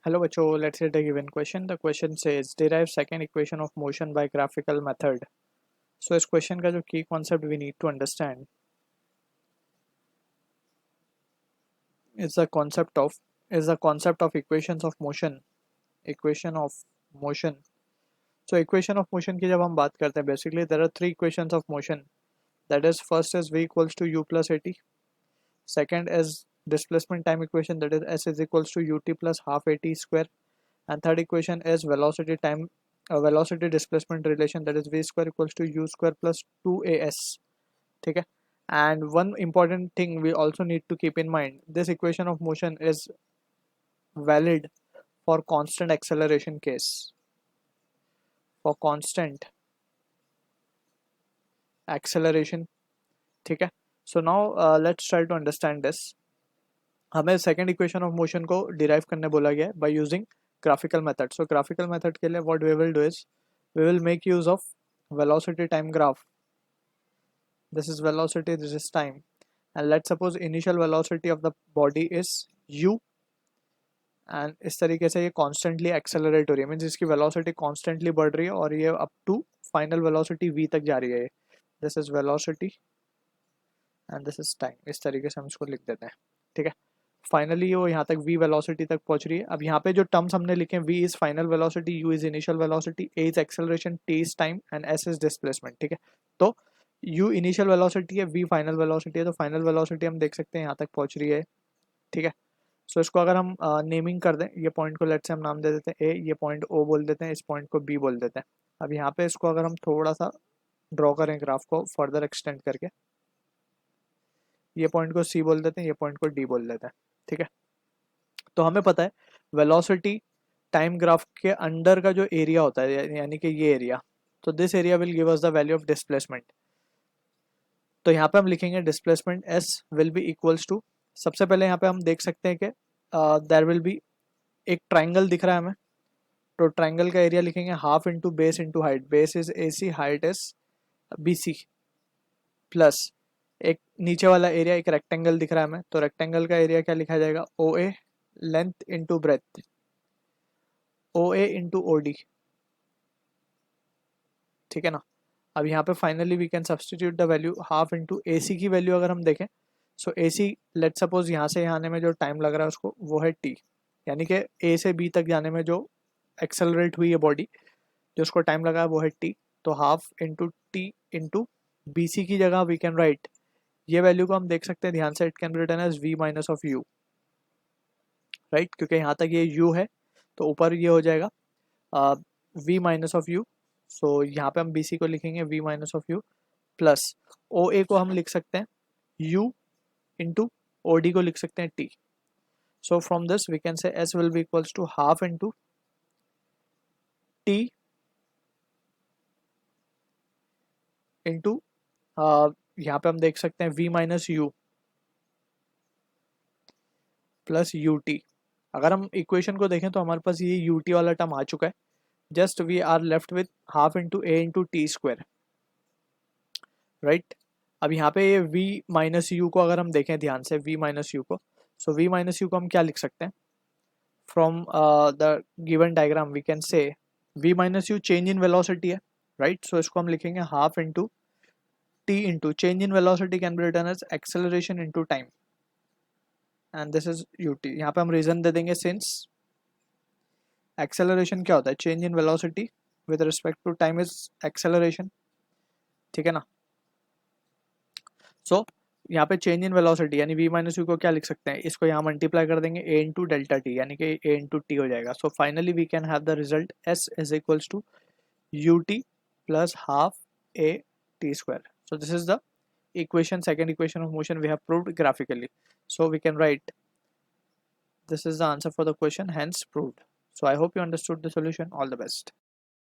Hello बच्चों, let's read a given question. The question says derive second equation of motion by graphical method. So इस question का जो key concept we need to understand is the concept of equations of motion. Equation of motion. So equation of motion की जब हम बात करते हैं, basically there are three equations of motion. That is, first is v equals to u plus at. Second is displacement time equation, that is s is equals to ut plus half at square. And third equation is velocity displacement relation, that is v square equals to u square plus 2as. ठीक है. And one important thing we also need to keep in mind, this equation of motion is valid for constant acceleration case. For constant acceleration. ठीक है. So now let's try to understand this. हमें second equation of motion को derive करने बोला गया है by using graphical method. So graphical method के लिए what we will do is we will make use of velocity time graph. This is velocity, this is time, and let's suppose initial velocity of the body is u, and इस तरीके से ये constantly accelerate हो रही है, means इसकी velocity constantly बढ़ रही है और ये up to final velocity v तक जा रही है. This is velocity and this is time. इस तरीके से हम इसको लिख देते हैं. ठीक है. फाइनली वो यहाँ तक v वेलोसिटी तक पहुंच रही है. अब यहाँ पे जो टर्म्स हमने लिखे हैं, v is final velocity, u is initial velocity, a is acceleration, t is time and s is displacement. ठीक है. तो u इनिशियल वेलोसिटी है, v फाइनल वेलोसिटी है, तो फाइनल वेलोसिटी हम देख सकते हैं यहाँ तक पहुंच रही है. ठीक है. सो इसको अगर हम नेमिंग कर दें, ये पॉइंट को लेट से हम नाम दे देते हैं a, ये पॉइंट o बोल देते हैं, इस पॉइंट को b बोल देते हैं. अब यहाँ पे इसको अगर हम थोड़ा सा ड्रॉ करें ग्राफ को फर्दर एक्सटेंड करके, ये पॉइंट को c बोल देते हैं, ये पॉइंट को d बोल देते हैं. ठीक है. तो हमें पता है वेलोसिटी टाइम ग्राफ के अंडर का जो एरिया होता है, यानी कि ये एरिया, तो this area will give us the value of displacement. तो यहाँ पे हम लिखेंगे displacement s will be equals to, सबसे पहले यहाँ पे हम देख सकते हैं कि देयर विल बी एक ट्राइंगल दिख रहा है हमें, तो ट्राइंगल का एरिया लिखेंगे half into base into height. Base is AC, height is BC, plus एक नीचे वाला एरिया, एक रेक्टेंगल दिख रहा है हमें, तो रेक्टेंगल का एरिया क्या लिखा जाएगा, OA length into breadth, OA into OD. ठीक है ना. अब यहाँ पे finally we can substitute the value half into AC की वैल्यू अगर हम देखें, सो AC लेट सपोज यहाँ से यहाँ आने में जो टाइम लग रहा है उसको, वो है t, यानी कि A से B तक जाने में जो एक्सेलरेट हुई है बॉडी, जो उसको टाइम लगा है वो है t. तो half into t into BC की जगह वी कैन राइट, ये वैल्यू को हम देख सकते हैं ध्यान से, it can be written as v minus of u, right, क्योंकि यहाँ तक ये u है तो ऊपर ये हो जाएगा v माइनस ऑफ u. सो यहाँ पे हम BC को लिखेंगे v minus of u, plus OA को हम लिख सकते हैं u इंटू OD को लिख सकते हैं t. So from this we can say s will be equals to half into t into यहाँ पे हम देख सकते हैं v minus u plus ut. अगर हम इक्वेशन को देखें तो हमारे पास ये ut वाला टर्म आ चुका है. Just we are left with half into a into t square, right. अब यहाँ पे ये v माइनस यू को अगर हम देखें ध्यान से, v माइनस यू को, सो v माइनस यू को हम क्या लिख सकते हैं, from the given diagram we can say v minus u change in velocity है, राइट. सो इसको हम लिखेंगे half into t into change in velocity can be written as acceleration into time, and this is ut. यहाँ पे हम reason दे देंगे, since acceleration क्या होता है, change in velocity with respect to time is acceleration. ठीक है ना. सो यहाँ पे चेंज इन वेलोसिटी यानी v माइनस यू को क्या लिख सकते हैं, इसको यहाँ मल्टीप्लाई कर देंगे a इंटू डेल्टा टी, यानी कि a इंटू टी हो जाएगा. So finally we can have the result s is equals to ut plus half a t square. So this is the equation, second equation of motion we have proved graphically. So we can write this is the answer for the question, hence proved. So I hope you understood the solution. All the best.